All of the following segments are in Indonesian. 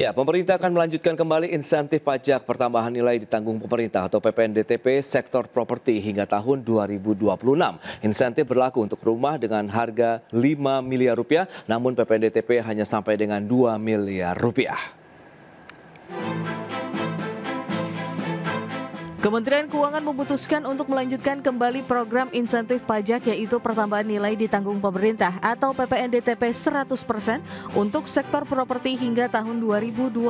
Ya, pemerintah akan melanjutkan kembali insentif pajak pertambahan nilai ditanggung pemerintah atau PPNDTP sektor properti hingga tahun 2026. Insentif berlaku untuk rumah dengan harga 5 miliar rupiah, namun PPNDTP hanya sampai dengan 2 miliar rupiah. Kementerian Keuangan memutuskan untuk melanjutkan kembali program insentif pajak yaitu pertambahan nilai ditanggung pemerintah atau PPNDTP 100% untuk sektor properti hingga tahun 2026.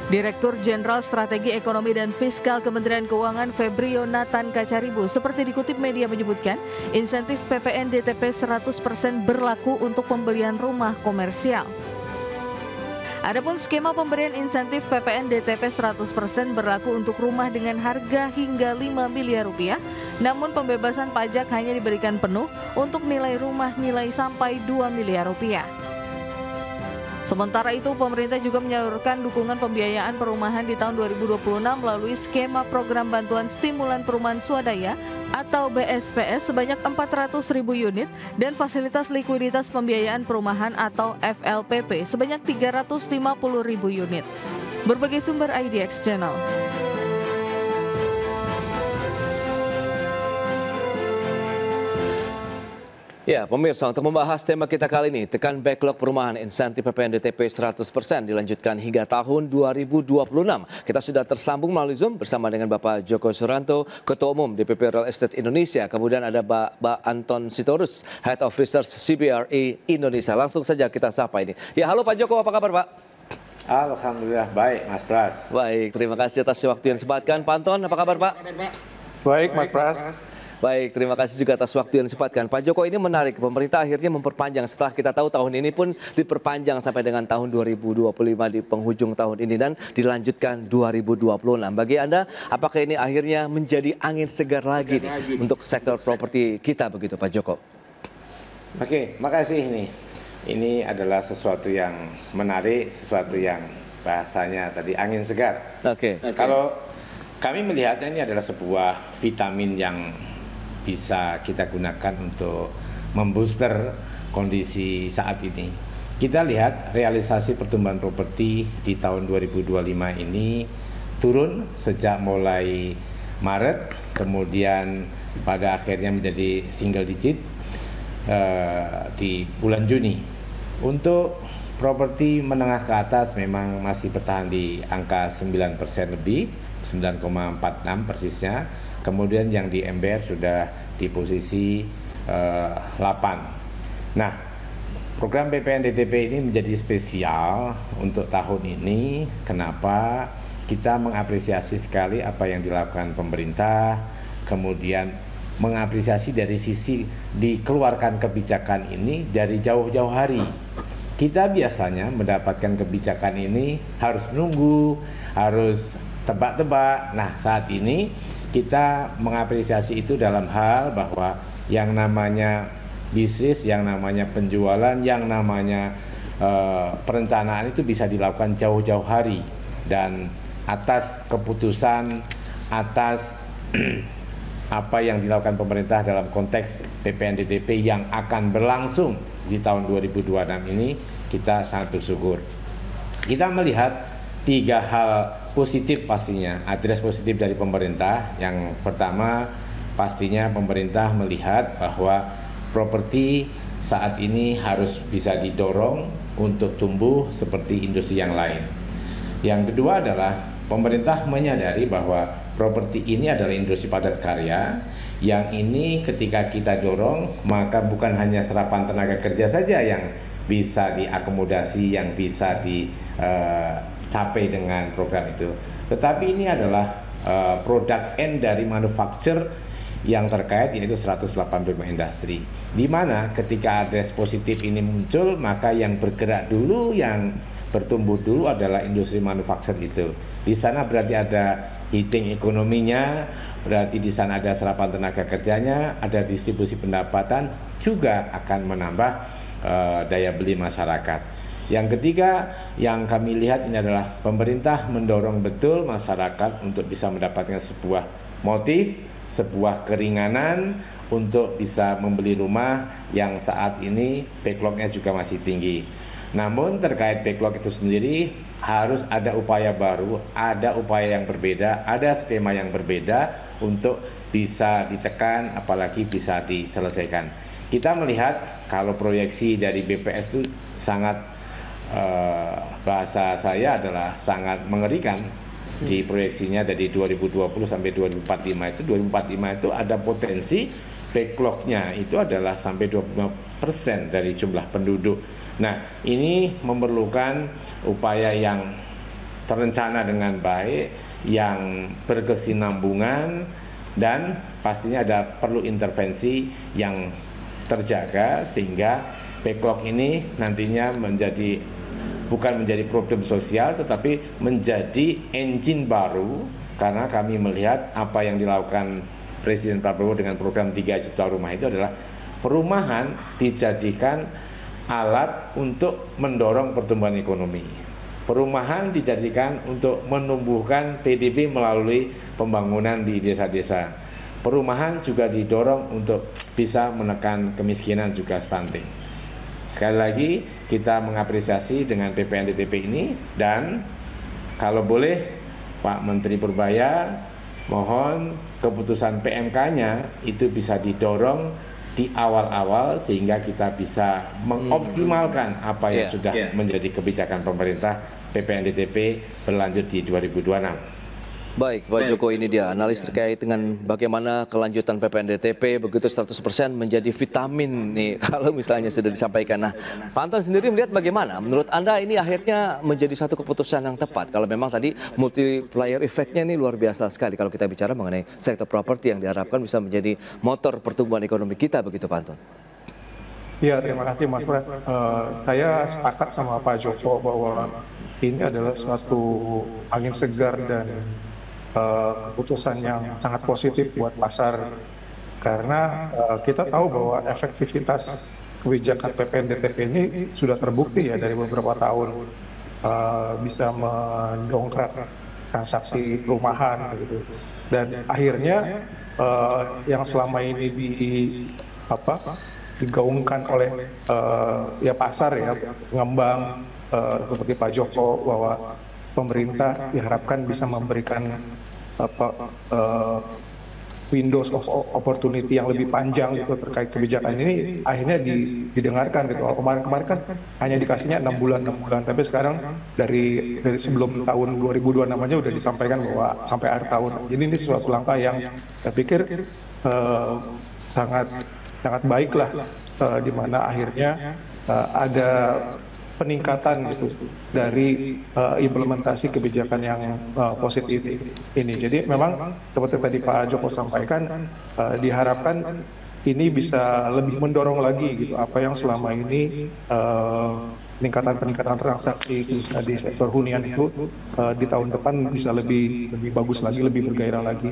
Direktur Jenderal Strategi Ekonomi dan Fiskal Kementerian Keuangan Febrio Nathan Kacaribu seperti dikutip media menyebutkan, insentif PPNDTP 100% berlaku untuk pembelian rumah komersial. Adapun skema pemberian insentif PPNDTP 100% berlaku untuk rumah dengan harga hingga 5 miliar rupiah, namun pembebasan pajak hanya diberikan penuh untuk nilai rumah nilai sampai 2 miliar rupiah. Sementara itu, pemerintah juga menyalurkan dukungan pembiayaan perumahan di tahun 2026 melalui skema program bantuan stimulan perumahan swadaya atau BSPS sebanyak 400.000 unit dan fasilitas likuiditas pembiayaan perumahan atau FLPP sebanyak 350.000 unit. Berbagai sumber IDX Channel. Ya, pemirsa, untuk membahas tema kita kali ini, tekan backlog perumahan insentif PPNDTP 100% dilanjutkan hingga tahun 2026. Kita sudah tersambung melalui Zoom bersama dengan Bapak Joko Suranto, Ketua Umum DPP Real Estate Indonesia. Kemudian ada Pak Anton Sitorus, Head of Research CBRE Indonesia. Langsung saja kita sapa ini. Ya, halo Pak Joko, apa kabar Pak? Alhamdulillah, baik Mas Pras. Baik, terima kasih atas waktu yang disempatkan. Pak Anton, apa kabar Pak? Baik Mas Pras. Baik, terima kasih juga atas waktu yang disempatkan. Pak Joko, ini menarik, pemerintah akhirnya memperpanjang setelah kita tahu tahun ini pun diperpanjang sampai dengan tahun 2025 di penghujung tahun ini dan dilanjutkan 2026. Bagi Anda, apakah ini akhirnya menjadi angin segar lagi nih untuk sektor properti kita begitu Pak Joko? Oke, makasih ini. Ini adalah sesuatu yang menarik, sesuatu yang bahasanya tadi angin segar. Oke. Kalau kami melihatnya ini adalah sebuah vitamin yang bisa kita gunakan untuk membooster kondisi saat ini. Kita lihat realisasi pertumbuhan properti di tahun 2025 ini turun sejak mulai Maret, kemudian pada akhirnya menjadi single digit di bulan Juni. Untuk properti menengah ke atas memang masih bertahan di angka 9% lebih, 9,46 persisnya. Kemudian yang di MBR sudah di posisi 8. Nah, program PPNDTP ini menjadi spesial untuk tahun ini. Kenapa? Kita mengapresiasi sekali apa yang dilakukan pemerintah, kemudian mengapresiasi dari sisi dikeluarkan kebijakan ini dari jauh-jauh hari. Kita biasanya mendapatkan kebijakan ini harus menunggu, harus tebak-tebak. Nah, saat ini kita mengapresiasi itu dalam hal bahwa yang namanya bisnis, yang namanya penjualan, yang namanya perencanaan itu bisa dilakukan jauh-jauh hari dan atas keputusan, atas apa yang dilakukan pemerintah dalam konteks PPNDTP yang akan berlangsung di tahun 2026 ini, kita sangat bersyukur. Kita melihat 3 hal positif pastinya, address positif dari pemerintah. Yang pertama, pastinya pemerintah melihat bahwa properti saat ini harus bisa didorong untuk tumbuh seperti industri yang lain. Yang kedua adalah pemerintah menyadari bahwa properti ini adalah industri padat karya, yang ini ketika kita dorong, maka bukan hanya serapan tenaga kerja saja yang bisa diakomodasi, yang bisa dicapai dengan program itu, tetapi ini adalah produk end dari manufacture yang terkait, yaitu 185 industri, di mana ketika address positif ini muncul, maka yang bergerak dulu, yang bertumbuh dulu adalah industri manufacture itu. Di sana berarti ada heating ekonominya, berarti di sana ada serapan tenaga kerjanya, ada distribusi pendapatan, juga akan menambah daya beli masyarakat. Yang ketiga yang kami lihat ini adalah pemerintah mendorong betul masyarakat untuk bisa mendapatkan sebuah motif, sebuah keringanan untuk bisa membeli rumah yang saat ini backlognya juga masih tinggi. Namun terkait backlog itu sendiri harus ada upaya baru, ada upaya yang berbeda, ada skema yang berbeda untuk bisa ditekan, apalagi bisa diselesaikan. Kita melihat kalau proyeksi dari BPS itu sangat, bahasa saya adalah sangat mengerikan. Di proyeksinya dari 2020 sampai 2045 itu ada potensi backlognya itu adalah sampai 25% dari jumlah penduduk. Nah, ini memerlukan upaya yang terencana dengan baik, yang berkesinambungan, dan pastinya perlu intervensi yang terjaga sehingga backlog ini nantinya bukan menjadi problem sosial, tetapi menjadi engine baru, karena kami melihat apa yang dilakukan Presiden Prabowo dengan program 3 juta rumah itu adalah perumahan dijadikan alat untuk mendorong pertumbuhan ekonomi. Perumahan dijadikan untuk menumbuhkan PDB melalui pembangunan di desa-desa. Perumahan juga didorong untuk bisa menekan kemiskinan juga stunting. Sekali lagi kita mengapresiasi dengan PPN DTP ini, dan kalau boleh Pak Menteri Purbaya mohon keputusan PMK-nya itu bisa didorong di awal-awal sehingga kita bisa mengoptimalkan apa yang sudah menjadi kebijakan pemerintah PPN DTP berlanjut di 2026. Baik, Pak Joko, ini dia analis terkait dengan bagaimana kelanjutan PPNDTP begitu 100% menjadi vitamin nih kalau misalnya sudah disampaikan. Nah, Pak Anton sendiri melihat bagaimana? Menurut Anda ini akhirnya menjadi satu keputusan yang tepat kalau memang tadi multiplier efeknya ini luar biasa sekali kalau kita bicara mengenai sektor properti yang diharapkan bisa menjadi motor pertumbuhan ekonomi kita, begitu Pak Anton? Ya, terima kasih Mas Pras. Saya sepakat sama Pak Joko bahwa ini adalah suatu angin segar dan keputusan yang sangat positif buat pasar, karena kita tahu bahwa efektivitas kebijakan PPNDTP ini sudah terbukti ya dari beberapa tahun, bisa mendongkrak transaksi perumahan gitu. Dan akhirnya yang selama ini digaungkan oleh ya pasar ya, pengembang seperti Pak Joko, bahwa pemerintah diharapkan bisa memberikan windows of opportunity yang lebih panjang gitu terkait kebijakan ini, akhirnya didengarkan gitu. Kemarin kan hanya dikasihnya 6 bulan, tapi sekarang dari sebelum tahun 2002 namanya udah disampaikan bahwa sampai akhir tahun. Jadi ini suatu langkah yang saya pikir sangat baik lah, di mana akhirnya ada peningkatan gitu dari implementasi kebijakan yang positif ini. Jadi memang seperti tadi Pak Joko sampaikan, diharapkan ini bisa lebih mendorong lagi gitu apa yang selama ini peningkatan transaksi di sektor hunian itu di tahun depan bisa lebih bagus lagi, lebih bergairah lagi.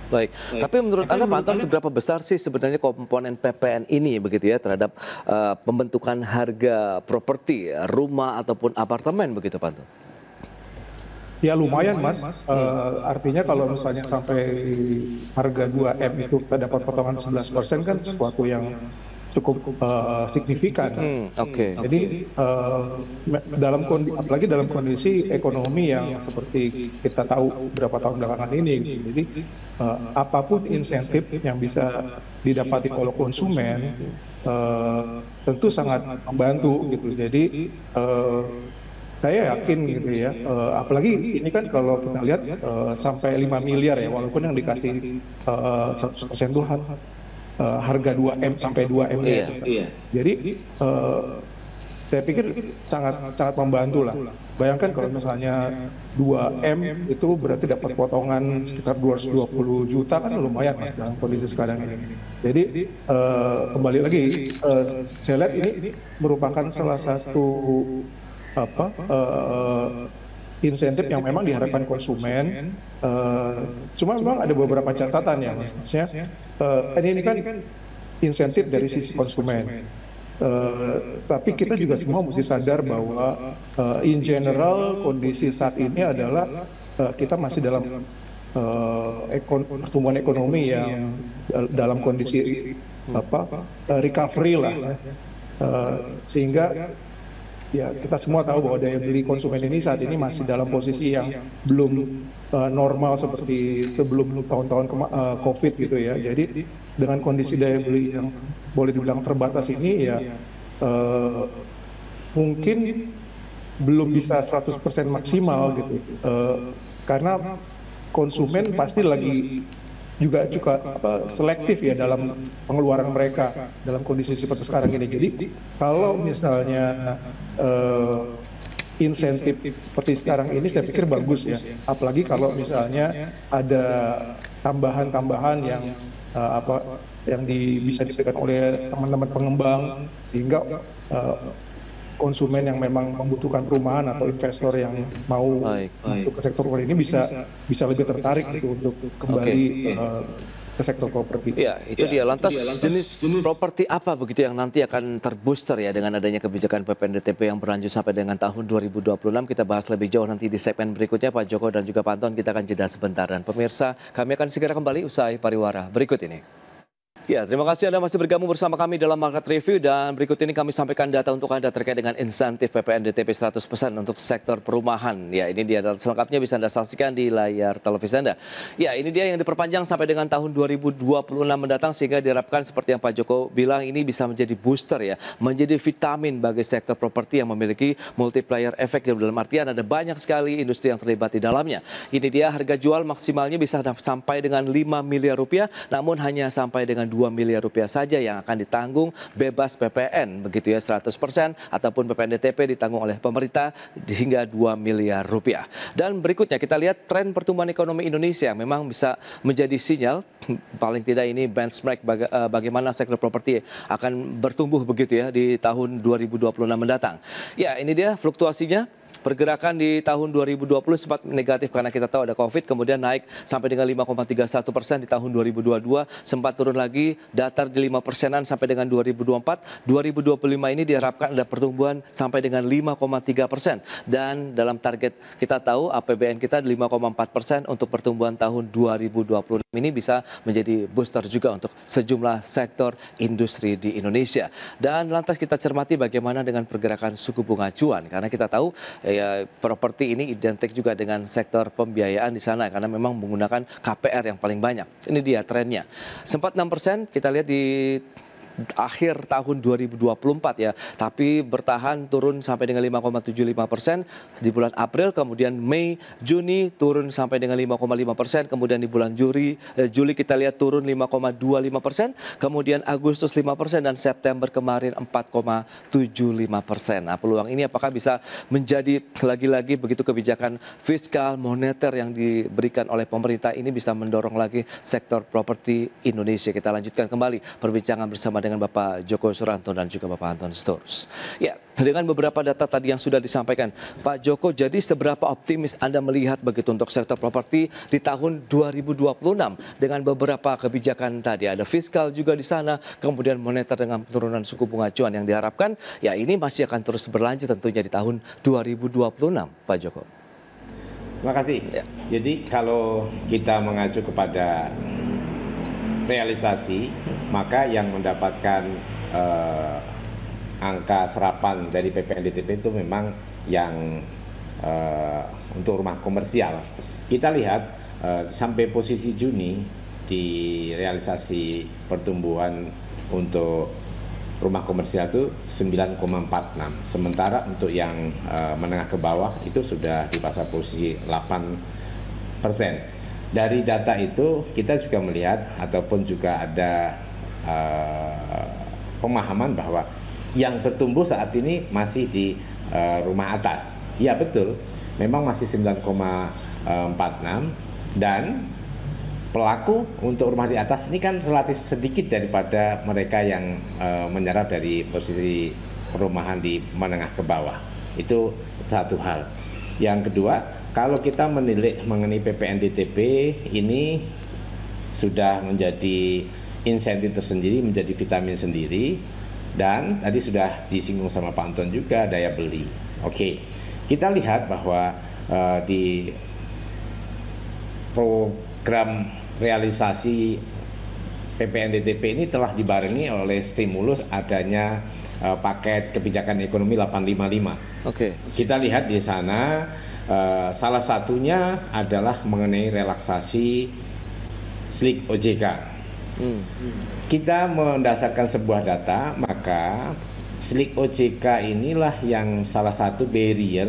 Baik, tapi menurut Anda Pak Anton, seberapa besar sih sebenarnya komponen PPN ini begitu ya terhadap pembentukan harga properti, rumah ataupun apartemen begitu Pak Anton? Ya lumayan Mas, artinya kalau misalnya sampai harga 2M itu kita dapat potongan 11% kan sesuatu yang cukup signifikan. Jadi apalagi dalam kondisi ekonomi yang seperti kita tahu beberapa tahun belakangan ini, jadi apapun insentif yang bisa didapati oleh konsumen tentu sangat membantu gitu. Jadi saya yakin gitu ya, apalagi ini kan kalau kita lihat sampai 5 miliar ya, walaupun yang dikasih 100% itu harga 2M sampai 2M. Jadi saya pikir sangat membantu lah. Bayangkan kalau misalnya 2M itu berarti dapat potongan sekitar 220 juta, kan lumayan Mas dalam kondisi sekarang ini. Jadi kembali lagi, saya lihat ini merupakan salah satu insentif yang memang diharapkan konsumen. Cuma memang ada beberapa catatan ya, maksudnya ini kan insentif dari sisi konsumen. Tapi kita juga semua mesti sadar bahwa in general kondisi saat ini adalah kita masih dalam pertumbuhan ekonomi yang dalam kondisi recovery lah, sehingga ya kita semua tahu bahwa daya beli konsumen ini saat ini masih dalam posisi yang belum normal seperti sebelum tahun-tahun COVID gitu ya. Jadi dengan kondisi daya beli yang boleh dibilang terbatas ini ya mungkin belum bisa 100% maksimal gitu. Karena konsumen pasti lagi juga selektif ya dalam pengeluaran mereka dalam kondisi seperti sekarang ini. Jadi kalau misalnya insentif seperti sekarang ini saya pikir bagus ya, apalagi kalau misalnya ada tambahan-tambahan yang bisa diberikan oleh teman-teman pengembang sehingga konsumen yang memang membutuhkan perumahan atau investor yang mau masuk ke sektor properti ini bisa lebih tertarik gitu untuk kembali ke sektor properti. Ya, itu dia. Lantas jenis properti apa begitu yang nanti akan terbooster ya dengan adanya kebijakan PPNDTP yang berlanjut sampai dengan tahun 2026? Kita bahas lebih jauh nanti di segmen berikutnya. Pak Joko dan juga Pak Anton, kita akan jeda sebentar. Dan pemirsa, kami akan segera kembali usai pariwara berikut ini. Ya, terima kasih Anda masih bergabung bersama kami dalam Market Review, dan berikut ini kami sampaikan data untuk Anda terkait dengan insentif PPNDTP 100% untuk sektor perumahan. Ya, ini dia data selengkapnya bisa Anda saksikan di layar televisi Anda. Ya, ini dia yang diperpanjang sampai dengan tahun 2026 mendatang sehingga diharapkan seperti yang Pak Joko bilang ini bisa menjadi booster ya, menjadi vitamin bagi sektor properti yang memiliki multiplier efek, dalam artian ada banyak sekali industri yang terlibat di dalamnya. Ini dia harga jual maksimalnya bisa sampai dengan 5 miliar rupiah, namun hanya sampai dengan 2 miliar rupiah saja yang akan ditanggung bebas PPN begitu ya, 100%, ataupun PPNDTP ditanggung oleh pemerintah hingga 2 miliar rupiah. Dan berikutnya kita lihat tren pertumbuhan ekonomi Indonesia memang bisa menjadi sinyal, paling tidak ini benchmark bagaimana sektor properti akan bertumbuh begitu ya di tahun 2026 mendatang. Ya, ini dia fluktuasinya. Pergerakan di tahun 2020 sempat negatif karena kita tahu ada COVID, kemudian naik sampai dengan 5,31% di tahun 2022, sempat turun lagi, datar di 5%-an sampai dengan 2024. 2025 ini diharapkan ada pertumbuhan sampai dengan 5,3%. Dan dalam target kita tahu APBN kita 5,4% untuk pertumbuhan tahun 2026 ini bisa menjadi booster juga untuk sejumlah sektor industri di Indonesia. Dan lantas kita cermati bagaimana dengan pergerakan suku bunga acuan, karena kita tahu ya, properti ini identik juga dengan sektor pembiayaan di sana karena memang menggunakan KPR yang paling banyak. Ini dia trennya. Sempat 6%, kita lihat di akhir tahun 2024 ya, tapi bertahan turun sampai dengan 5,75% di bulan April, kemudian Mei, Juni turun sampai dengan 5,5%, kemudian di bulan Juli kita lihat turun 5,25%, kemudian Agustus 5%, dan September kemarin 4,75%. Nah, peluang ini apakah bisa menjadi lagi-lagi begitu kebijakan fiskal moneter yang diberikan oleh pemerintah ini bisa mendorong lagi sektor properti Indonesia? Kita lanjutkan kembali perbincangan bersama dengan Bapak Joko Suranto dan juga Bapak Anton Sitorus. Ya, dengan beberapa data tadi yang sudah disampaikan, Pak Joko, jadi seberapa optimis Anda melihat begitu untuk sektor properti di tahun 2026 dengan beberapa kebijakan tadi? Ada fiskal juga di sana, kemudian moneter dengan penurunan suku bunga acuan yang diharapkan, ya ini masih akan terus berlanjut tentunya di tahun 2026, Pak Joko. Terima kasih. Ya. Jadi kalau kita mengacu kepada realisasi, maka yang mendapatkan angka serapan dari PPNDTP itu memang yang untuk rumah komersial. Kita lihat sampai posisi Juni di realisasi pertumbuhan untuk rumah komersial itu 9,46. Sementara untuk yang menengah ke bawah itu sudah di pasar posisi 8%. Dari data itu kita juga melihat ataupun juga ada pemahaman bahwa yang bertumbuh saat ini masih di rumah atas. Ya betul, memang masih 9,46, dan pelaku untuk rumah di atas ini kan relatif sedikit daripada mereka yang menyerap dari posisi perumahan di menengah ke bawah. Itu satu hal. Yang kedua, kalau kita menilik mengenai PPNDTP ini sudah menjadi insentif tersendiri, menjadi vitamin sendiri, dan tadi sudah disinggung sama Pak Anton juga daya beli. Oke, kita lihat bahwa di program realisasi PPNDTP ini telah dibarengi oleh stimulus adanya paket kebijakan ekonomi 855. Oke. Kita lihat di sana salah satunya adalah mengenai relaksasi SLIK OJK. Kita mendasarkan sebuah data, maka SLIK OJK inilah yang salah satu barrier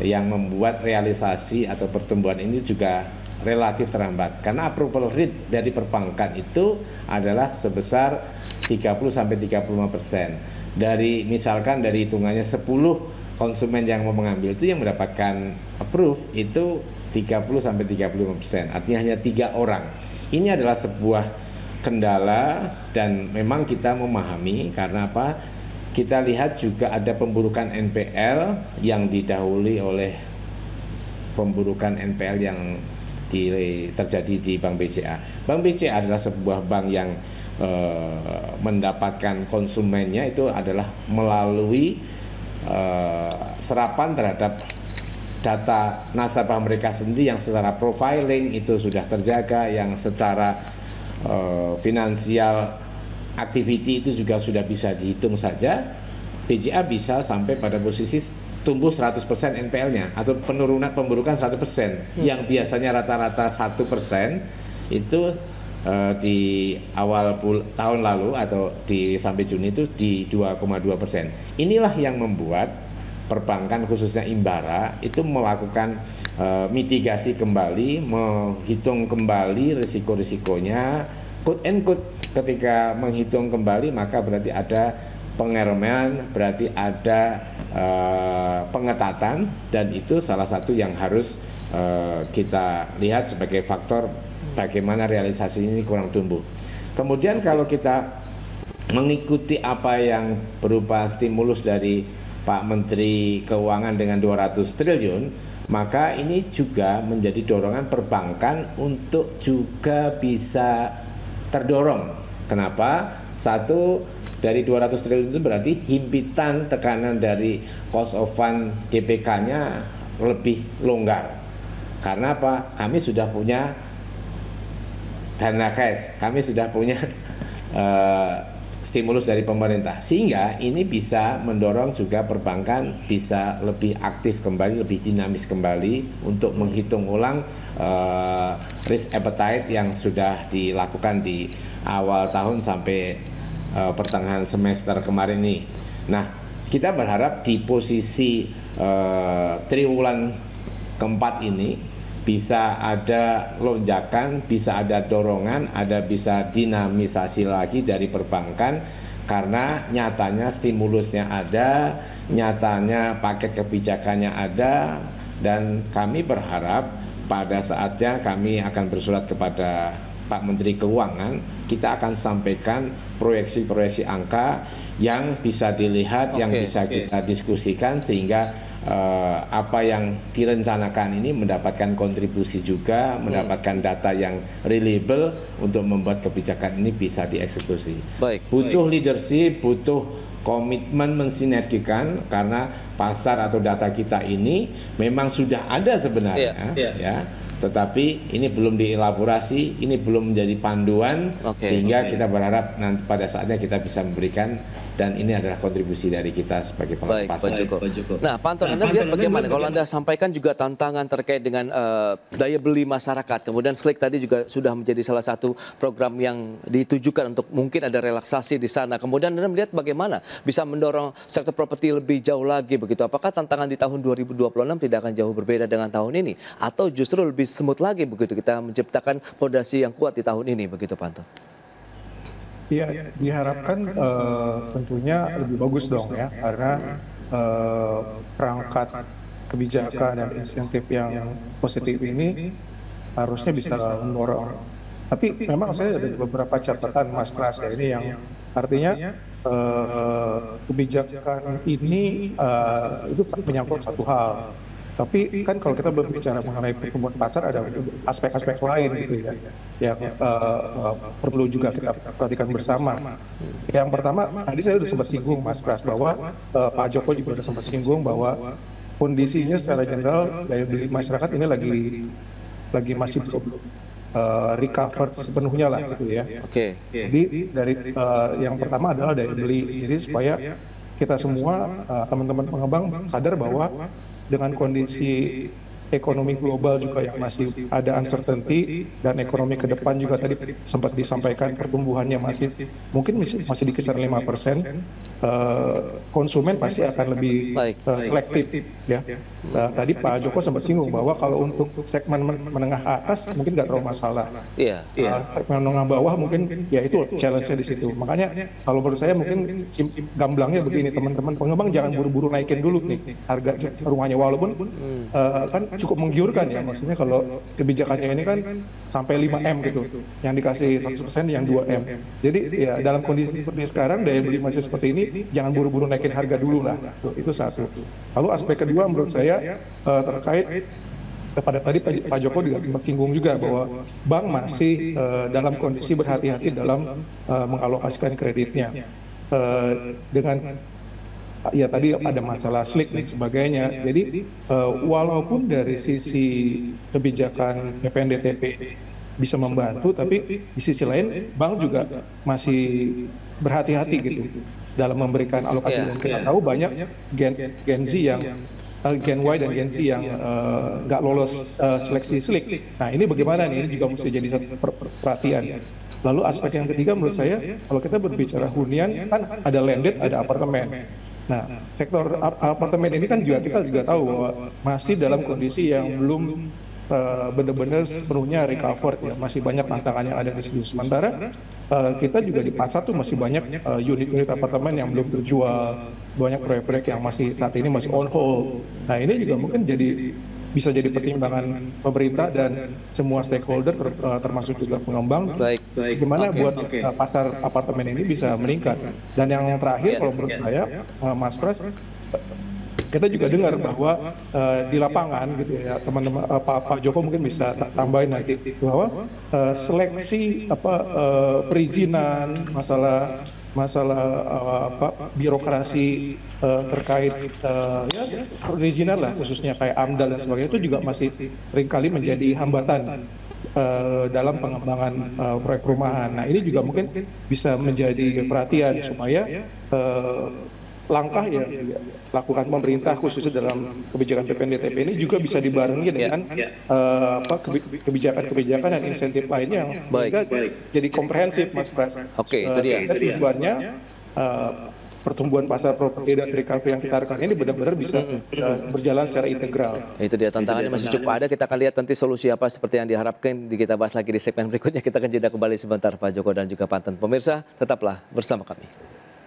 yang membuat realisasi atau pertumbuhan ini juga relatif terhambat. Karena approval rate dari perbankan itu adalah sebesar 30-35%. Dari misalkan dari hitungannya 10 konsumen yang mau mengambil itu yang mendapatkan approve itu 30-35%. Artinya hanya 3 orang. Ini adalah sebuah kendala dan memang kita memahami karena apa? Kita lihat juga ada pemburukan NPL yang didahului oleh pemburukan NPL yang terjadi di Bank BCA. Bank BCA adalah sebuah bank yang mendapatkan konsumennya itu adalah melalui serapan terhadap data nasabah mereka sendiri yang secara profiling itu sudah terjaga, yang secara finansial activity itu juga sudah bisa dihitung saja. BCA bisa sampai pada posisi tumbuh 100% NPL-nya atau penurunan pemburukan 100%. Yang biasanya rata-rata 1% itu di awal tahun lalu atau sampai Juni itu di 2,2%. Inilah yang membuat perbankan khususnya Imbara itu melakukan mitigasi kembali, menghitung kembali risiko-risikonya, quote and quote. Ketika menghitung kembali maka berarti ada pengereman, berarti ada pengetatan, dan itu salah satu yang harus kita lihat sebagai faktor bagaimana realisasi ini kurang tumbuh. Kemudian kalau kita mengikuti apa yang berupa stimulus dari Pak Menteri Keuangan dengan 200 triliun, maka ini juga menjadi dorongan perbankan untuk juga bisa terdorong. Kenapa? Satu, dari 200 triliun itu berarti himpitan tekanan dari cost of fund DPK-nya lebih longgar. Karena apa? Kami sudah punya dana cash, kami sudah punya stimulus dari pemerintah, sehingga ini bisa mendorong juga perbankan bisa lebih aktif kembali, lebih dinamis kembali untuk menghitung ulang risk appetite yang sudah dilakukan di awal tahun sampai pertengahan semester kemarin ini. Nah, kita berharap di posisi triwulan keempat ini bisa ada lonjakan, bisa ada dorongan, bisa dinamisasi lagi dari perbankan, karena nyatanya stimulusnya ada, nyatanya paket kebijakannya ada, dan kami berharap pada saatnya kami akan bersurat kepada Pak Menteri Keuangan, kita akan sampaikan proyeksi-proyeksi angka yang bisa dilihat, yang bisa kita diskusikan, sehingga apa yang direncanakan ini mendapatkan kontribusi juga, mendapatkan data yang reliable untuk membuat kebijakan ini bisa dieksekusi. Butuh leadership, butuh komitmen mensinergikan, karena pasar atau data kita ini memang sudah ada sebenarnya, ya. Tetapi ini belum dielaborasi, ini belum menjadi panduan, sehingga kita berharap nanti pada saatnya kita bisa memberikan, dan ini adalah kontribusi dari kita sebagai pelaku pasar. Nah, Pak Anton, Anda lihat bagaimana kalau Anda sampaikan juga tantangan terkait dengan daya beli masyarakat, kemudian SLIK tadi juga sudah menjadi salah satu program yang ditujukan untuk mungkin ada relaksasi di sana, kemudian Anda melihat bagaimana bisa mendorong sektor properti lebih jauh lagi begitu, apakah tantangan di tahun 2026 tidak akan jauh berbeda dengan tahun ini, atau justru lebih smooth lagi begitu kita menciptakan fondasi yang kuat di tahun ini begitu, Pak Anton? Ya, diharapkan tentunya lebih bagus dong ya, karena perangkat kebijakan dan insentif yang positif ini harusnya bisa mendorong. Tapi memang saya ada beberapa catatan, Mas Pras, ya, ini yang artinya kebijakan ini itu menyangkut satu hal. Tapi kan kalau kita berbicara mengenai pertumbuhan pasar, ada aspek-aspek lain gitu ya, yang perlu juga kita perhatikan bersama. Yang pertama, tadi saya sudah sempat singgung, Mas Pras, bahwa Pak Joko juga sudah sempat singgung bahwa kondisinya secara general daya beli masyarakat ini lagi masih belum recover sepenuhnya lah gitu ya. Oke. Jadi dari yang pertama adalah daya beli. Jadi supaya kita semua teman-teman pengembang sadar bahwa dengan kondisi ekonomi global juga yang masih ada uncertainty dan ekonomi ke depan juga tadi sempat disampaikan pertumbuhannya mungkin masih di kisaran 5%, konsumen pasti akan lebih selektif ya. Tadi Pak Joko sempat singgung bahwa kalau untuk segmen menengah atas mungkin nggak terlalu masalah. Segmen menengah bawah mungkin ya itu challenge-nya di situ. Makanya kalau menurut saya mungkin gamblangnya begini, teman-teman pengembang jangan buru-buru naikin dulu nih harga rumahnya, walaupun kan cukup menggiurkan ya, maksudnya kalau kebijakannya ini kan sampai 5M gitu, yang dikasih 100% yang 2M. Jadi ya dalam kondisi seperti sekarang daya beli masih seperti ini, jangan buru-buru naikin harga dulu lah. Itu satu. Lalu aspek kedua menurut saya terkait kepada tadi Pak Joko juga sempat singgung juga bahwa bank masih dalam kondisi berhati-hati dalam mengalokasikan kreditnya dengan ya tadi ada masalah SLIK dan sebagainya. Jadi walaupun dari sisi kebijakan PPNDTP bisa membantu, tapi di sisi lain bank juga masih berhati-hati gitu dalam memberikan alokasi. Dan kita tahu banyak Gen Z yang Gen Y dan Gen Z yang nggak lolos seleksi SLIK. Nah ini bagaimana nih? Ini juga mesti jadi satu perhatian. Lalu aspek yang ketiga menurut saya, kalau kita berbicara hunian kan ada landed, ada apartemen. Nah, sektor apartemen ini kan juga kita juga tahu bahwa masih dalam kondisi yang belum benar-benar sepenuhnya recover ya, masih banyak tantangan yang ada di situ. Sementara kita juga di pasar tuh masih banyak unit-unit apartemen yang belum terjual, banyak proyek-proyek yang masih saat ini masih on hold. Nah, ini juga mungkin bisa jadi pertimbangan pemerintah dan semua stakeholder termasuk juga pengembang. Gimana buat pasar apartemen ini bisa meningkat. Dan yang terakhir kalau menurut saya Mas Pras, kita juga dengar bahwa di lapangan gitu ya, teman-teman Pak Joko mungkin bisa tambahin nanti bahwa seleksi perizinan, masalah birokrasi terkait ya perizinan lah, khususnya kayak AMDAL dan sebagainya, itu juga masih seringkali menjadi hambatan dalam pengembangan proyek perumahan. Nah ini juga mungkin bisa menjadi perhatian supaya langkah yang lakukan pemerintah khususnya dalam kebijakan PPNDTP ini juga bisa dibarengi dengan kebijakan-kebijakan dan insentif lainnya yang jadi komprehensif, Mas Pras. Oke, itu dia. Tujuannya pertumbuhan pasar properti dan recovery yang kita harapkan ini benar-benar bisa berjalan secara integral. Itu dia, tantangannya masih cukup ada. Kita akan lihat nanti solusi apa seperti yang diharapkan. Kita bahas lagi di segmen berikutnya. Kita akan jeda kembali sebentar, Pak Joko dan juga Panten. Pemirsa, tetaplah bersama kami.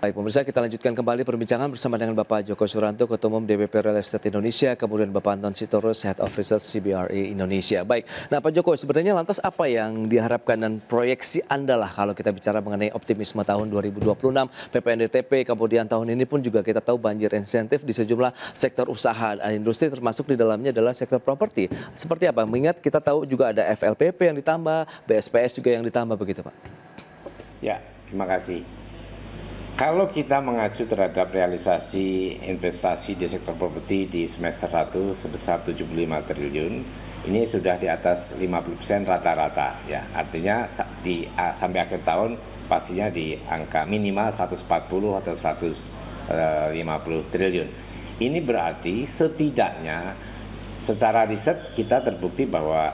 Baik pemirsa, kita lanjutkan kembali perbincangan bersama dengan Bapak Joko Suranto, Ketua Umum DBP Real Estate Indonesia, kemudian Bapak Anton Sitorus, Head of Research CBRE Indonesia. Baik, nah Pak Joko, sebenarnya lantas apa yang diharapkan dan proyeksi Anda lah kalau kita bicara mengenai optimisme tahun 2026, PPNDTP, kemudian tahun ini pun juga kita tahu banjir insentif di sejumlah sektor usaha industri, termasuk di dalamnya adalah sektor properti. Seperti apa? Mengingat kita tahu juga ada FLPP yang ditambah, BSPS juga yang ditambah, begitu Pak? Ya, terima kasih. Kalau kita mengacu terhadap realisasi investasi di sektor properti di semester 1 sebesar 75 triliun, ini sudah di atas 50% rata-rata ya. Artinya sampai akhir tahun pastinya di angka minimal 140 atau 150 triliun. Ini berarti setidaknya secara riset kita terbukti bahwa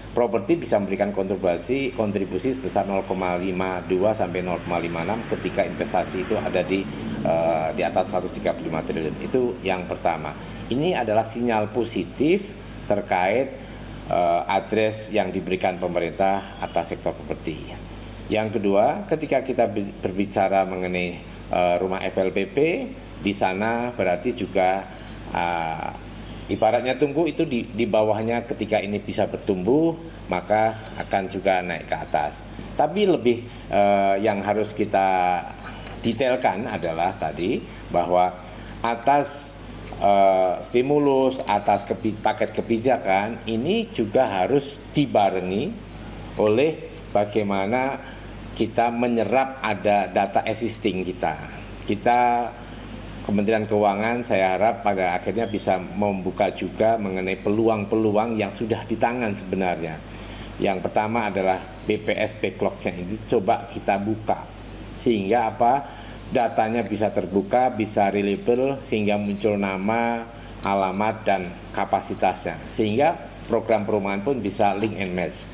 properti bisa memberikan kontribusi sebesar 0,52 sampai 0,56 ketika investasi itu ada di atas 135 triliun. Itu yang pertama. Ini adalah sinyal positif terkait address yang diberikan pemerintah atas sektor properti. Yang kedua, ketika kita berbicara mengenai rumah FLPP, di sana berarti juga ibaratnya tunggu itu di bawahnya, ketika ini bisa bertumbuh maka akan juga naik ke atas. Tapi lebih yang harus kita detailkan adalah tadi bahwa atas stimulus, atas paket kebijakan ini juga harus dibarengi oleh bagaimana kita menyerap ada data existing kita. Kita Kementerian Keuangan saya harap pada akhirnya bisa membuka juga mengenai peluang-peluang yang sudah di tangan sebenarnya. Yang pertama adalah BPS backlog-nya ini coba kita buka sehingga datanya bisa terbuka, bisa reliable, sehingga muncul nama, alamat dan kapasitasnya, sehingga program perumahan pun bisa link and match.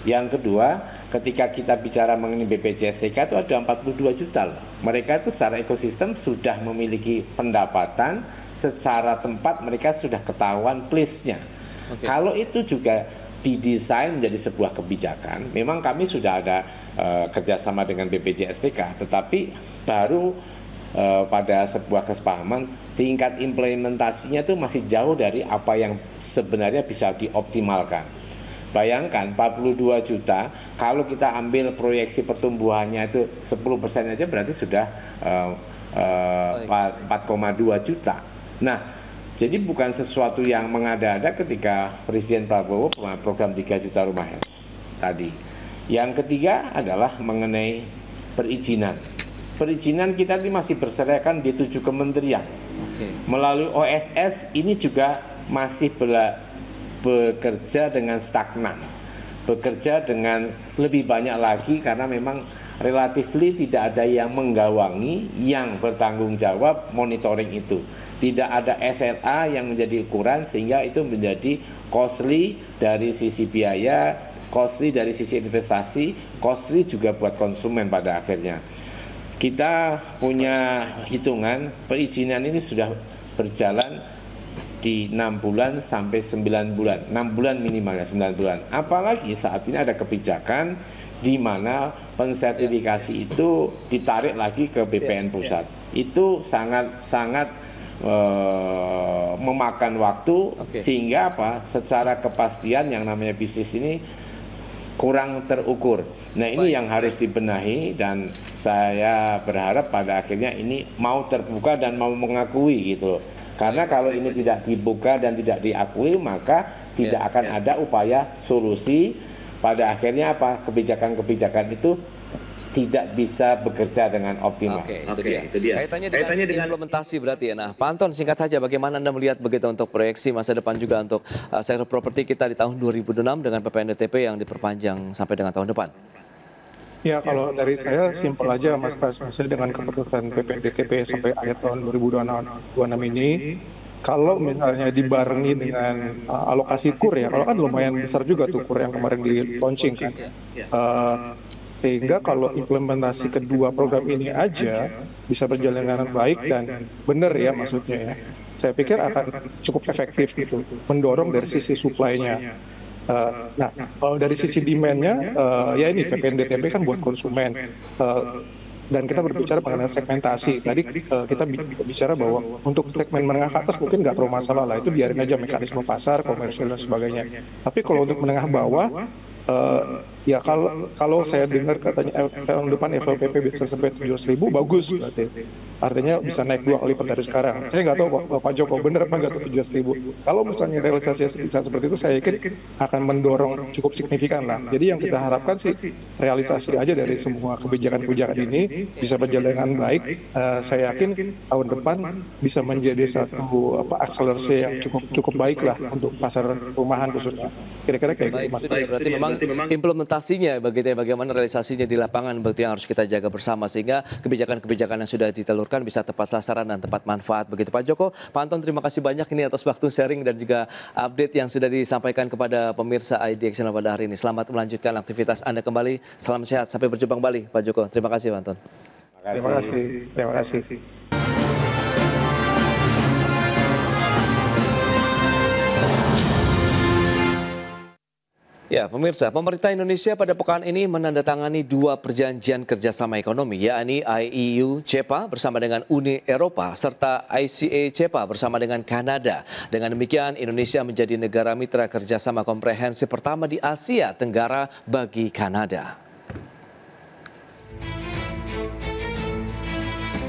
Yang kedua, ketika kita bicara mengenai BPJS TK itu ada 42 juta loh. Mereka itu secara ekosistem sudah memiliki pendapatan, secara tempat mereka sudah ketahuan place-nya. Kalau itu juga didesain menjadi sebuah kebijakan, memang kami sudah ada kerjasama dengan BPJS TK, tetapi baru pada sebuah kesepahaman tingkat implementasinya itu masih jauh dari apa yang sebenarnya bisa dioptimalkan. Bayangkan 42 juta, kalau kita ambil proyeksi pertumbuhannya itu 10% aja berarti sudah 4,2 juta. Nah, jadi bukan sesuatu yang mengada-ada ketika Presiden Prabowo program 3 juta rumah tadi. Yang ketiga adalah mengenai perizinan. Perizinan kita ini masih berserakan di 7 kementerian. Melalui OSS ini juga masih bekerja dengan stagnan, bekerja dengan lebih banyak lagi karena memang relatifly tidak ada yang menggawangi, yang bertanggung jawab monitoring itu. Tidak ada SLA yang menjadi ukuran sehingga itu menjadi costly dari sisi biaya, costly dari sisi investasi, costly juga buat konsumen pada akhirnya. Kita punya hitungan perizinan ini sudah berjalan di 6 bulan sampai 9 bulan, 6 bulan minimalnya 9 bulan. Apalagi saat ini ada kebijakan di mana pensertifikasi itu ditarik lagi ke BPN pusat. Itu sangat memakan waktu sehingga secara kepastian yang namanya bisnis ini kurang terukur. Nah, ini yang harus dibenahi dan saya berharap pada akhirnya ini mau terbuka dan mau mengakui gitu. Karena kalau ini tidak dibuka dan tidak diakui, maka tidak akan ada upaya solusi. Pada akhirnya kebijakan-kebijakan itu tidak bisa bekerja dengan optimal. Itu dia. Kaitannya dengan implementasi berarti ya. Nah, Pak Anton, singkat saja bagaimana Anda melihat begitu untuk proyeksi masa depan juga untuk sektor properti kita di tahun 2006 dengan PPNDTP yang diperpanjang sampai dengan tahun depan? Ya, kalau dari saya simpel aja Mas Pras, maksudnya dengan keputusan PPNDTP sampai akhir tahun 2026 ini, kalau misalnya dibarengi dengan alokasi KUR ya, kalau kan lumayan besar juga tuh KUR yang kemarin di launching kan, sehingga kalau implementasi kedua program ini aja bisa berjalan dengan baik dan benar ya maksudnya ya, saya pikir akan cukup efektif gitu, mendorong dari sisi supply-nya. Nah, kalau dari sisi demand-nya, ya ini PPNDTP kan buat konsumen, dan kita berbicara mengenai segmentasi. Tadi kita bicara bahwa untuk segmen menengah ke atas mungkin nggak terlalu masalah lah, itu biarin aja mekanisme pasar, komersial dan sebagainya. Tapi kalau untuk menengah bawah, ya kalau saya dengar katanya tahun depan FLPP bisa sampai 700.000, bagus berarti. Artinya bisa naik 2 kali lipat dari sekarang. Saya nggak tahu Pak Joko benar apa nggak tuh 700.000. Kalau misalnya realisasi bisa seperti itu, saya yakin akan mendorong cukup signifikan lah. Jadi yang kita harapkan sih realisasi aja dari semua kebijakan-kebijakan ini bisa berjalan dengan baik. Saya yakin tahun depan bisa menjadi satu akselerasi yang cukup baik lah untuk pasar perumahan khususnya. Kira-kira kayak gitu Mas. Berarti memang implementasinya bagaimana realisasinya di lapangan berarti yang harus kita jaga bersama sehingga kebijakan-kebijakan yang sudah ditelurkan bisa tepat sasaran dan tepat manfaat. Begitu Pak Joko. Pak Anton, terima kasih banyak ini atas waktu sharing dan juga update yang sudah disampaikan kepada pemirsa IDX pada hari ini. Selamat melanjutkan aktivitas Anda kembali. Salam sehat. Sampai berjumpa kembali Pak Joko. Terima kasih Pak Anton. Terima kasih. Ya, pemirsa, pemerintah Indonesia pada pekan ini menandatangani 2 perjanjian kerjasama ekonomi, yakni IEU-CEPA bersama dengan Uni Eropa serta ICA-CEPA bersama dengan Kanada. Dengan demikian, Indonesia menjadi negara mitra kerjasama komprehensif pertama di Asia Tenggara bagi Kanada.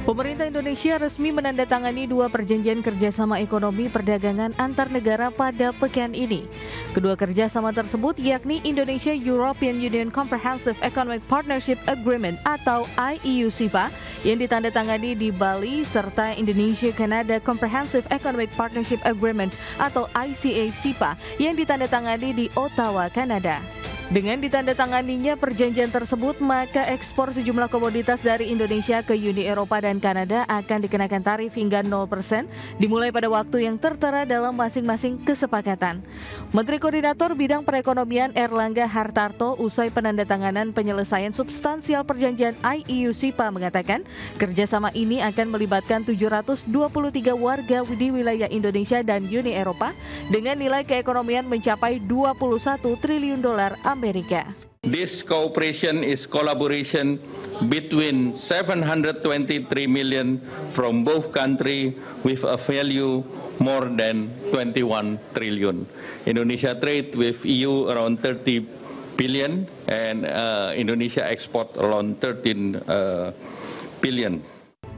Pemerintah Indonesia resmi menandatangani 2 perjanjian kerjasama ekonomi perdagangan antar negara pada pekan ini. Kedua kerjasama tersebut yakni Indonesia-European Union Comprehensive Economic Partnership Agreement atau IEU-SIPA yang ditandatangani di Bali serta Indonesia-Canada Comprehensive Economic Partnership Agreement atau ICA-SIPA yang ditandatangani di Ottawa, Kanada. Dengan ditandatanganinya perjanjian tersebut, maka ekspor sejumlah komoditas dari Indonesia ke Uni Eropa dan Kanada akan dikenakan tarif hingga 0% dimulai pada waktu yang tertera dalam masing-masing kesepakatan. Menteri Koordinator Bidang Perekonomian Erlangga Hartarto usai penandatanganan penyelesaian substansial perjanjian IEU-SIPA mengatakan kerjasama ini akan melibatkan 723 warga di wilayah Indonesia dan Uni Eropa dengan nilai keekonomian mencapai 21 triliun dolar Amerika. This cooperation is collaboration between 723 million from both countries with a value more than 21 trillion. Indonesia trade with EU around 30 billion and Indonesia export around 13 billion.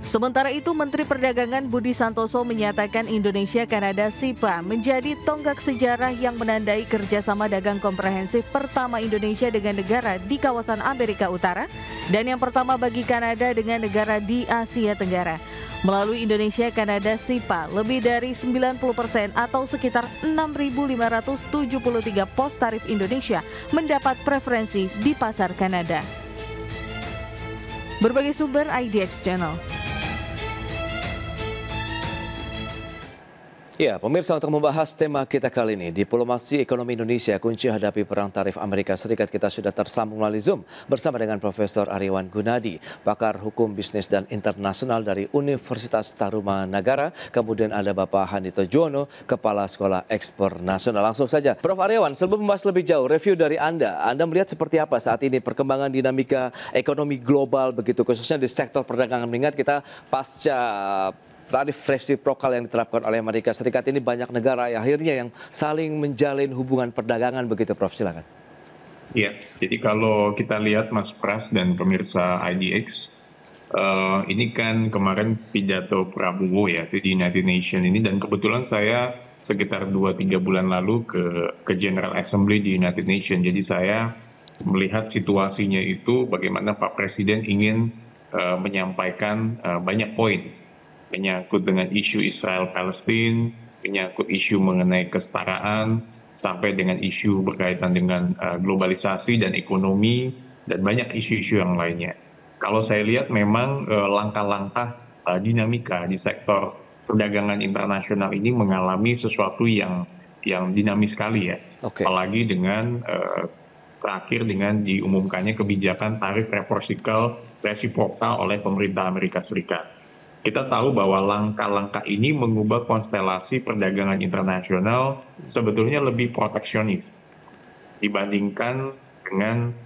Sementara itu, Menteri Perdagangan Budi Santoso menyatakan Indonesia-Kanada SIPA menjadi tonggak sejarah yang menandai kerjasama dagang komprehensif pertama Indonesia dengan negara di kawasan Amerika Utara dan yang pertama bagi Kanada dengan negara di Asia Tenggara. Melalui Indonesia-Kanada SIPA, lebih dari 90% atau sekitar 6.573 pos tarif Indonesia mendapat preferensi di pasar Kanada. Berbagai sumber IDX Channel. Ya, pemirsa, untuk membahas tema kita kali ini, diplomasi ekonomi Indonesia kunci hadapi perang tarif Amerika Serikat, kita sudah tersambung melalui Zoom bersama dengan Profesor Aryawan Gunadi, pakar hukum bisnis dan internasional dari Universitas Tarumanagara. Kemudian ada Bapak Handito Juwono, Kepala Sekolah Ekspor Nasional. Langsung saja, Prof. Aryawan, sebelum membahas lebih jauh, review dari Anda melihat seperti apa saat ini perkembangan dinamika ekonomi global begitu, khususnya di sektor perdagangan, mengingat kita pasca tarif resiprokal yang diterapkan oleh Amerika Serikat ini banyak negara akhirnya yang saling menjalin hubungan perdagangan begitu, Prof. Silakan. Ya, jadi kalau kita lihat Mas Pras dan pemirsa IDX, ini kan kemarin pidato Prabowo ya di United Nations ini, dan kebetulan saya sekitar 2-3 bulan lalu ke General Assembly di United Nations. Jadi saya melihat situasinya itu bagaimana Pak Presiden ingin menyampaikan banyak poin menyangkut dengan isu Israel-Palestina, menyangkut isu mengenai kesetaraan, sampai dengan isu berkaitan dengan globalisasi dan ekonomi, dan banyak isu-isu yang lainnya. Kalau saya lihat memang langkah-langkah dinamika di sektor perdagangan internasional ini mengalami sesuatu yang dinamis sekali ya. Okay. Apalagi dengan terakhir dengan diumumkannya kebijakan tarif resiprokal oleh pemerintah Amerika Serikat. Kita tahu bahwa langkah-langkah ini mengubah konstelasi perdagangan internasional sebetulnya lebih proteksionis dibandingkan dengan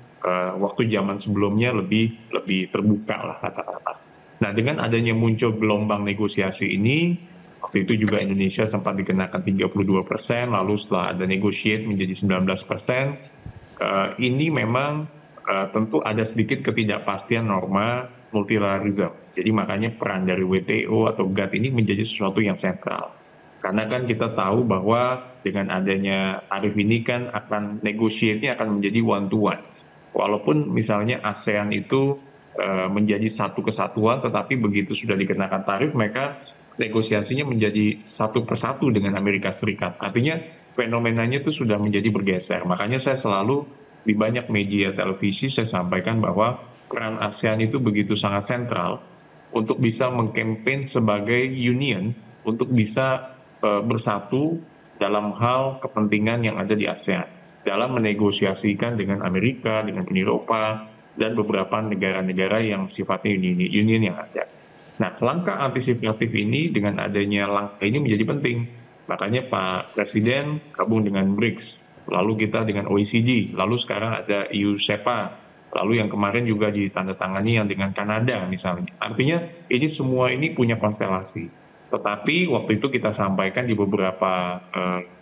waktu zaman sebelumnya lebih terbuka lah rata-rata. Nah, dengan adanya muncul gelombang negosiasi ini, waktu itu juga Indonesia sempat dikenakan 32%, lalu setelah ada negotiate menjadi 19%, ini memang tentu ada sedikit ketidakpastian norma multilateralism. Jadi makanya peran dari WTO atau GATT ini menjadi sesuatu yang sentral. Karena kan kita tahu bahwa dengan adanya tarif ini kan akan negosiasinya akan menjadi one to one. Walaupun misalnya ASEAN itu menjadi satu kesatuan, tetapi begitu sudah dikenakan tarif, mereka negosiasinya menjadi satu persatu dengan Amerika Serikat. Artinya fenomenanya itu sudah menjadi bergeser. Makanya saya selalu di banyak media televisi saya sampaikan bahwa peran ASEAN itu begitu sangat sentral untuk bisa mengkampanye sebagai union, untuk bisa bersatu dalam hal kepentingan yang ada di ASEAN, dalam menegosiasikan dengan Amerika, dengan Uni Eropa, dan beberapa negara-negara yang sifatnya union yang ada. Nah, langkah antisipatif ini dengan adanya langkah ini menjadi penting. Makanya Pak Presiden gabung dengan BRICS, lalu kita dengan OECD, lalu sekarang ada EU-SEPA, lalu yang kemarin juga ditandatangani yang dengan Kanada misalnya. Artinya ini semua ini punya konstelasi. Tetapi waktu itu kita sampaikan di beberapa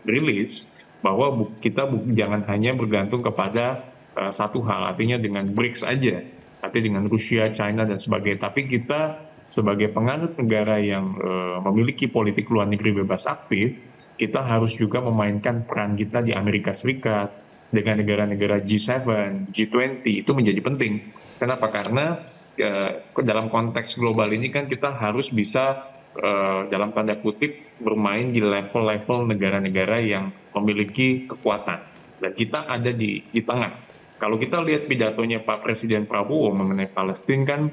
rilis bahwa kita jangan hanya bergantung kepada satu hal, artinya dengan BRICS aja, artinya dengan Rusia, China dan sebagainya. Tapi kita sebagai penganut negara yang memiliki politik luar negeri bebas aktif, kita harus juga memainkan peran kita di Amerika Serikat dengan negara-negara G7, G20 itu menjadi penting. Kenapa? Karena dalam konteks global ini kan kita harus bisa dalam tanda kutip bermain di level-level negara-negara yang memiliki kekuatan. Dan kita ada di tengah. Kalau kita lihat pidatonya Pak Presiden Prabowo mengenai Palestina kan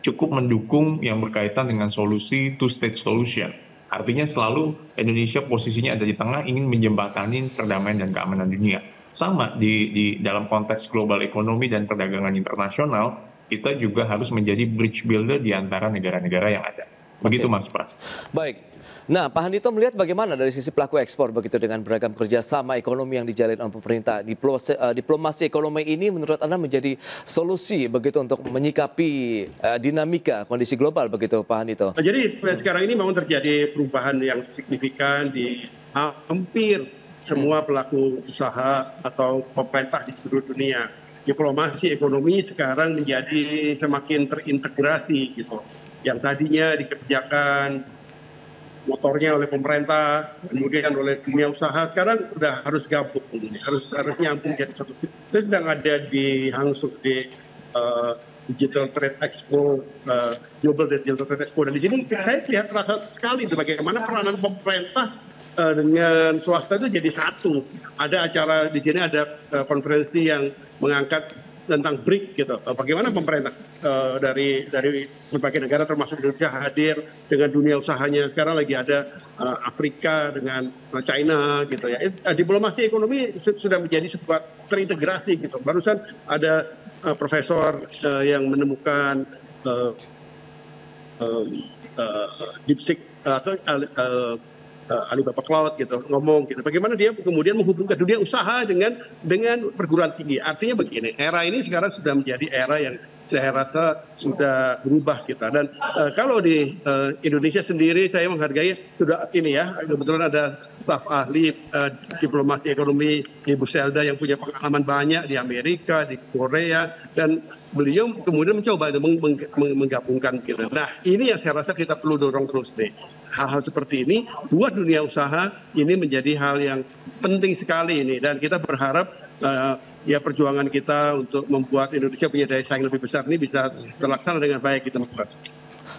cukup mendukung yang berkaitan dengan solusi two-state solution. Artinya selalu Indonesia posisinya ada di tengah, ingin menjembatani perdamaian dan keamanan dunia. Sama di dalam konteks global ekonomi dan perdagangan internasional, kita juga harus menjadi bridge builder di antara negara-negara yang ada. Begitu Mas Pras. Baik. Nah, Pak Handito melihat bagaimana dari sisi pelaku ekspor begitu dengan beragam kerjasama ekonomi yang dijalin oleh pemerintah. Diplomasi ekonomi ini menurut Anda menjadi solusi begitu untuk menyikapi dinamika kondisi global begitu Pak Handito? Jadi sekarang ini memang terjadi perubahan yang signifikan di hampir semua pelaku usaha atau pemerintah di seluruh dunia. Diplomasi ekonomi sekarang menjadi semakin terintegrasi gitu. Yang tadinya dikerjakan motornya oleh pemerintah, kemudian oleh dunia usaha, sekarang udah harus gabung, harus nyambung jadi satu. Saya sedang ada di Hangzhou di Digital Trade Expo, Global Digital Trade Expo, dan di sini saya lihat terasa sekali itu bagaimana peranan pemerintah dengan swasta itu jadi satu. Ada acara di sini, ada konferensi yang mengangkat tentang BRIC gitu. Bagaimana pemerintah dari berbagai negara termasuk Indonesia hadir dengan dunia usahanya. Sekarang lagi ada Afrika dengan China gitu ya. Diplomasi ekonomi sudah menjadi sebuah terintegrasi gitu. Barusan ada profesor yang menemukan DeepSeek atau Alibaba Cloud gitu, ngomong gitu. Bagaimana dia kemudian menghubungkan dunia usaha dengan perguruan tinggi. Artinya begini, era ini sekarang sudah menjadi era yang saya rasa sudah berubah kita. Dan kalau di Indonesia sendiri saya menghargai sudah ini ya, kebetulan ada staf ahli diplomasi ekonomi Ibu Selda yang punya pengalaman banyak di Amerika, di Korea, dan beliau kemudian mencoba menggabungkan gitu. Nah, ini yang saya rasa kita perlu dorong terus nih. Hal-hal seperti ini buat dunia usaha ini menjadi hal yang penting sekali ini, dan kita berharap ya perjuangan kita untuk membuat Indonesia punya daya saing lebih besar ini bisa terlaksana dengan baik gitu Mas.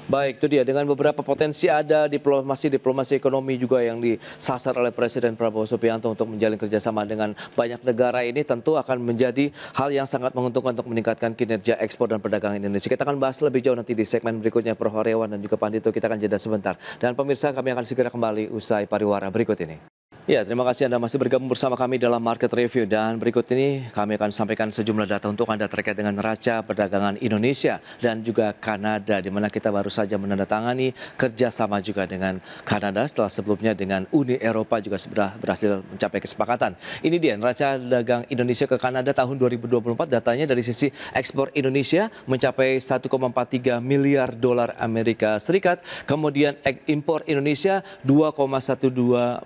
Baik, itu dia dengan beberapa potensi ada diplomasi ekonomi juga yang disasar oleh Presiden Prabowo Subianto untuk menjalin kerjasama dengan banyak negara ini tentu akan menjadi hal yang sangat menguntungkan untuk meningkatkan kinerja ekspor dan perdagangan Indonesia. Kita akan bahas lebih jauh nanti di segmen berikutnya, Prof. Heriawan dan juga Pak Handito. Kita akan jeda sebentar. Dan pemirsa, kami akan segera kembali usai pariwara berikut ini. Ya, terima kasih Anda masih bergabung bersama kami dalam Market Review, dan berikut ini kami akan sampaikan sejumlah data untuk Anda terkait dengan neraca perdagangan Indonesia dan juga Kanada, di mana kita baru saja menandatangani kerjasama juga dengan Kanada setelah sebelumnya dengan Uni Eropa juga sudah berhasil mencapai kesepakatan. Ini dia neraca dagang Indonesia ke Kanada tahun 2024, datanya dari sisi ekspor Indonesia mencapai 1,43 miliar dolar Amerika Serikat, kemudian impor Indonesia 2,12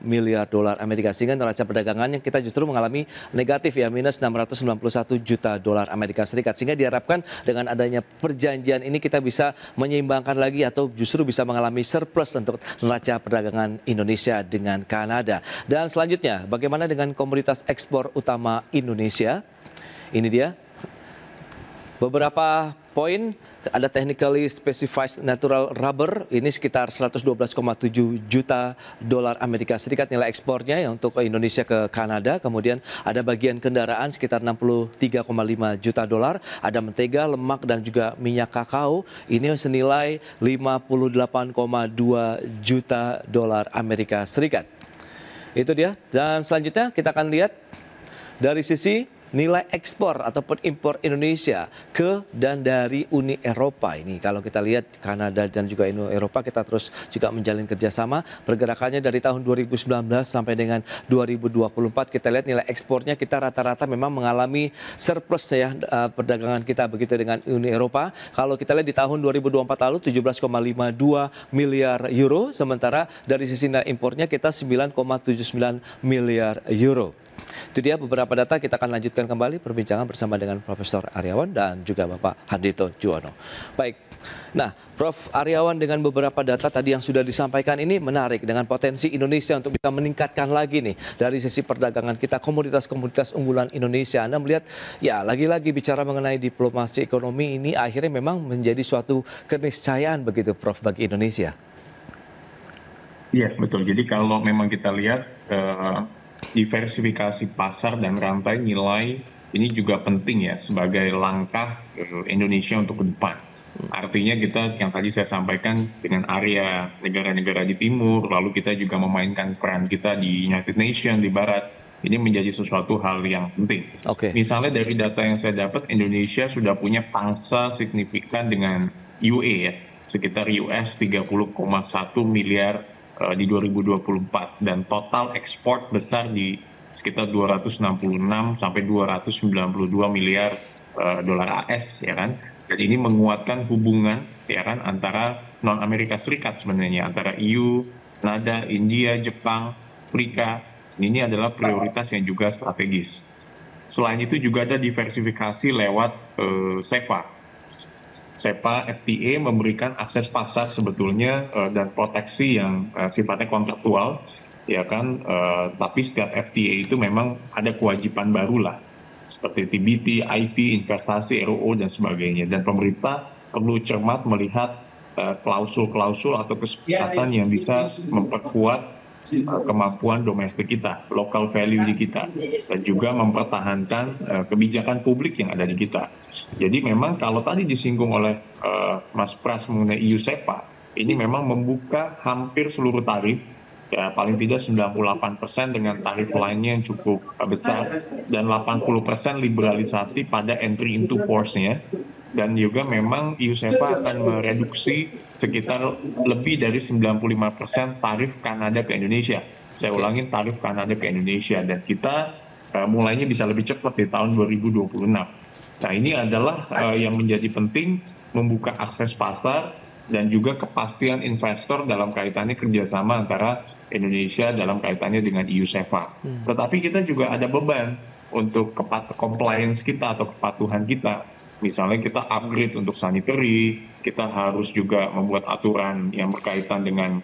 miliar dolar Amerika, sehingga neraca perdagangannya kita justru mengalami negatif ya, minus 691 juta dolar Amerika Serikat, sehingga diharapkan dengan adanya perjanjian ini kita bisa menyeimbangkan lagi atau justru bisa mengalami surplus untuk neraca perdagangan Indonesia dengan Kanada. Dan selanjutnya bagaimana dengan komoditas ekspor utama Indonesia? Ini dia beberapa poin. Ada technically specified natural rubber, ini sekitar 112,7 juta dolar Amerika Serikat nilai ekspornya ya untuk Indonesia ke Kanada. Kemudian ada bagian kendaraan sekitar 63,5 juta dolar. Ada mentega, lemak dan juga minyak kakao, ini senilai 58,2 juta dolar Amerika Serikat. Itu dia. Dan selanjutnya kita akan lihat dari sisi nilai ekspor ataupun impor Indonesia ke dan dari Uni Eropa. Ini kalau kita lihat Kanada dan juga Uni Eropa, kita terus juga menjalin kerjasama. Pergerakannya dari tahun 2019 sampai dengan 2024, kita lihat nilai ekspornya kita rata-rata memang mengalami surplus ya, perdagangan kita begitu dengan Uni Eropa. Kalau kita lihat di tahun 2024 lalu 17,52 miliar euro, sementara dari sisi nilai impornya kita 9,79 miliar euro. Itu dia beberapa data, kita akan lanjutkan kembali perbincangan bersama dengan Profesor Aryawan dan juga Bapak Hardito Juwono. Baik, nah Prof. Aryawan, dengan beberapa data tadi yang sudah disampaikan ini menarik dengan potensi Indonesia untuk bisa meningkatkan lagi nih dari sisi perdagangan kita, komoditas-komoditas unggulan Indonesia. Anda melihat ya lagi-lagi bicara mengenai diplomasi ekonomi ini akhirnya memang menjadi suatu keniscayaan begitu Prof bagi Indonesia. Iya, betul. Jadi kalau memang kita lihat diversifikasi pasar dan rantai nilai ini juga penting ya sebagai langkah Indonesia untuk ke depan. Artinya kita yang tadi saya sampaikan dengan area negara-negara di timur, lalu kita juga memainkan peran kita di United Nations di barat, ini menjadi sesuatu hal yang penting. Misalnya dari data yang saya dapat, Indonesia sudah punya pangsa signifikan dengan UA ya, sekitar US 30,1 miliar di 2024 dan total ekspor besar di sekitar 266 sampai 292 miliar dolar AS ya kan. Dan ini menguatkan hubungan ya kan antara non Amerika Serikat sebenarnya, antara EU, Kanada, India, Jepang, Afrika. Ini adalah prioritas yang juga strategis. Selain itu juga ada diversifikasi lewat SEPA. SEPA FTA memberikan akses pasar sebetulnya dan proteksi yang sifatnya kontraktual, ya kan. Tapi setiap FTA itu memang ada kewajiban baru lah, seperti TBT, IP, investasi, ROO dan sebagainya. Dan pemerintah perlu cermat melihat klausul-klausul atau kesepakatan yang bisa memperkuat kemampuan domestik kita, local value di kita, dan juga mempertahankan kebijakan publik yang ada di kita. Jadi memang kalau tadi disinggung oleh Mas Pras mengenai EU SEPA, ini memang membuka hampir seluruh tarif, ya paling tidak 98% dengan tarif lainnya yang cukup besar, dan 80% liberalisasi pada entry into force-nya. Dan juga memang EU SEPA akan mereduksi sekitar lebih dari 95% tarif Kanada ke Indonesia. Saya ulangin, tarif Kanada ke Indonesia. Dan kita mulainya bisa lebih cepat di tahun 2026. Nah ini adalah yang menjadi penting, membuka akses pasar dan juga kepastian investor dalam kaitannya kerjasama antara Indonesia dalam kaitannya dengan EU SEPA. Tetapi kita juga ada beban untuk compliance kita atau kepatuhan kita. Misalnya kita upgrade untuk sanitary, kita harus juga membuat aturan yang berkaitan dengan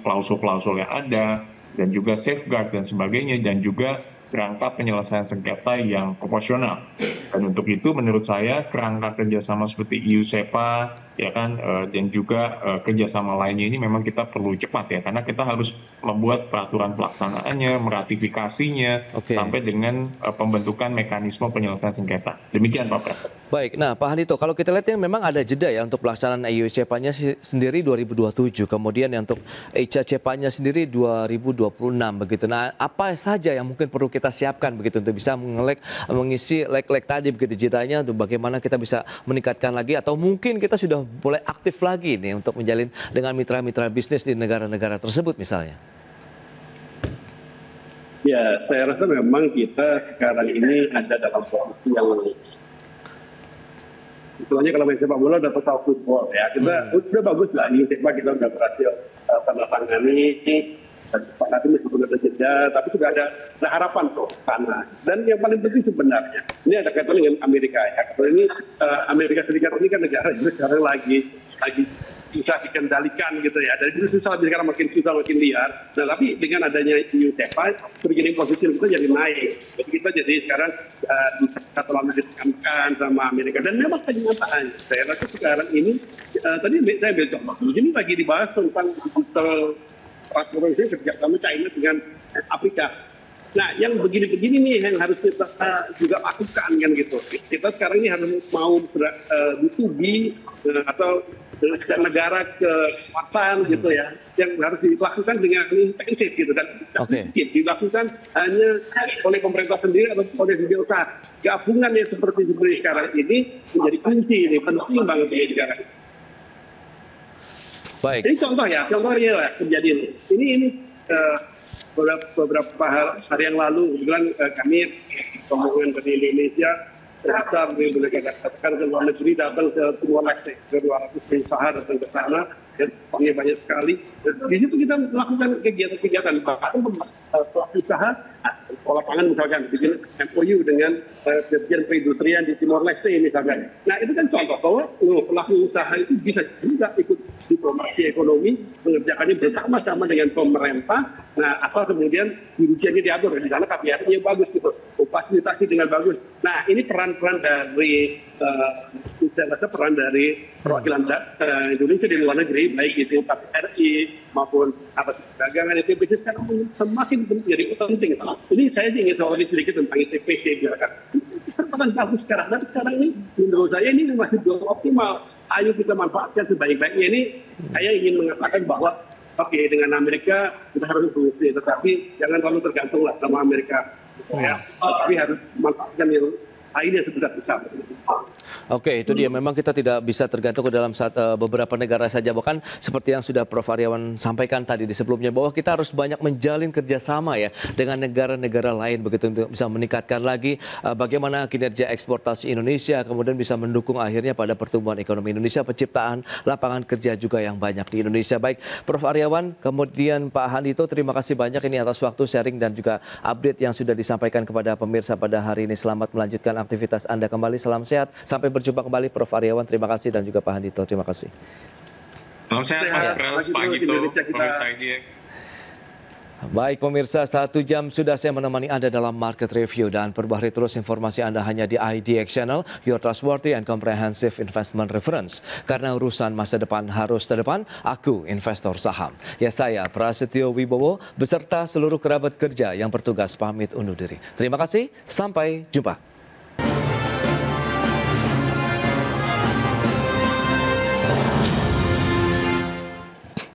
klausul-klausul yang ada, dan juga safeguard dan sebagainya, dan juga kerangka penyelesaian sengketa yang proporsional. Dan untuk itu menurut saya kerangka kerjasama seperti EU SEPA ya kan, dan juga kerjasama lainnya ini memang kita perlu cepat ya, karena kita harus membuat peraturan pelaksanaannya, meratifikasinya, sampai dengan pembentukan mekanisme penyelesaian sengketa. Demikian Pak Pras. Baik, nah Pak Hardito, kalau kita lihat memang ada jeda ya untuk pelaksanaan EU SEPA-nya sendiri 2027, kemudian yang untuk ECA CEPA-nya sendiri 2026 begitu. Nah, apa saja yang mungkin perlu kita siapkan begitu untuk bisa mengisi leg-leg tadi begitu, jedanya untuk bagaimana kita bisa meningkatkan lagi, atau mungkin kita sudah mulai aktif lagi nih untuk menjalin dengan mitra-mitra bisnis di negara-negara tersebut misalnya? Ya, saya rasa memang kita sekarang ini ada dalam posisi yang istilahnya kalau main sepak bola udah total football ya. Kita udah bagus lah ini sepak, kita udah berhasil tanda tangani dan sepakati meskipun ada jeda, tapi sudah ada harapan tuh sana. Dan yang paling penting sebenarnya ini ada kaitan dengan Amerika ya. So ini Amerika Serikat ini kan negara yang sekarang lagi susah dikendalikan gitu ya. Dan itu susah, sekarang makin susah, makin liar. Nah tapi dengan adanya EU SEPA, bergening posisi kita jadi naik. Jadi kita jadi sekarang bisa terlalu ditekankan sama Amerika. Dan memang kenyataan, saya rasa sekarang ini tadi saya ambil contoh. Ini lagi dibahas tentang digital transformasi kerjasama China dengan Afrika. Nah, yang begini-begini nih yang harus kita juga lakukan kan gitu. Kita sekarang ini harus mau B2B atau negara ke kawasan gitu ya, yang harus dilakukan dengan intensif gitu, dan dilakukan hanya oleh pemerintah sendiri atau oleh dunia usaha. Gabungan yang seperti sekarang ini menjadi kunci, ini penting banget di negara. Baik. Ini contohnya lah kejadian ini beberapa hari yang lalu kebetulan kami rombongan dari Indonesia sejahtera, boleh katakan ke luar negeri, datang ke Timor Leste, ke luar usaha datang ke sana, dan uangnya banyak sekali. Dan di situ kita melakukan kegiatan-kegiatan, bahkan pelaku usaha, sekolah pangan misalkan, bikin MOU dengan Dirjen Perindustrian di Timor Leste misalkan. Nah itu kan contoh bahwa pelaku usaha itu bisa juga ikut diplomasi ekonomi, mengerjakannya bersama-sama dengan pemerintah. Nah, asal kemudian dirijennya diatur, di sana KPR-nya bagus gitu, fasilitasi dengan bagus. Nah, ini peran-peran dari peran dari perwakilan Indonesia di luar negeri, baik itu KPRI maupun perdagangan itu bisnis sekarang semakin menjadi penting. Ini saya ingin soal sedikit tentang ITPC kan. Kesempatan bagus sekarang, tapi sekarang ini menurut saya ini masih belum optimal. Ayo kita manfaatkan sebaik-baiknya. Ini saya ingin mengatakan bahwa oke, dengan Amerika kita harus berusaha, tetapi jangan terlalu tergantung lah sama Amerika. Ya, tapi harus manfaatkan yang lainnya sebesar-besar. Oke, itu dia. Memang kita tidak bisa tergantung ke dalam beberapa negara saja. Bahkan seperti yang sudah Prof. Aryawan sampaikan tadi di sebelumnya, bahwa kita harus banyak menjalin kerjasama ya dengan negara-negara lain begitu untuk bisa meningkatkan lagi bagaimana kinerja eksportasi Indonesia, kemudian bisa mendukung akhirnya pada pertumbuhan ekonomi Indonesia, penciptaan lapangan kerja juga yang banyak di Indonesia. Baik, Prof. Aryawan, kemudian Pak Handito, terima kasih banyak ini atas waktu sharing dan juga update yang sudah disampaikan kepada pemirsa pada hari ini. Selamat melanjutkan aktivitas Anda kembali. Salam sehat. Sampai berjumpa kembali. Prof. Aryawan, terima kasih, dan juga Pak Handito, terima kasih. Salam sehat Mas Pras, Pak Handito, pemirsa IDX. Baik pemirsa, 1 jam sudah saya menemani Anda dalam Market Review, dan perbarui terus informasi Anda hanya di IDX Channel, your trustworthy and comprehensive investment reference. Karena urusan masa depan harus terdepan, aku investor saham. Ya, saya Prasetyo Wibowo beserta seluruh kerabat kerja yang bertugas pamit undur diri. Terima kasih, sampai jumpa.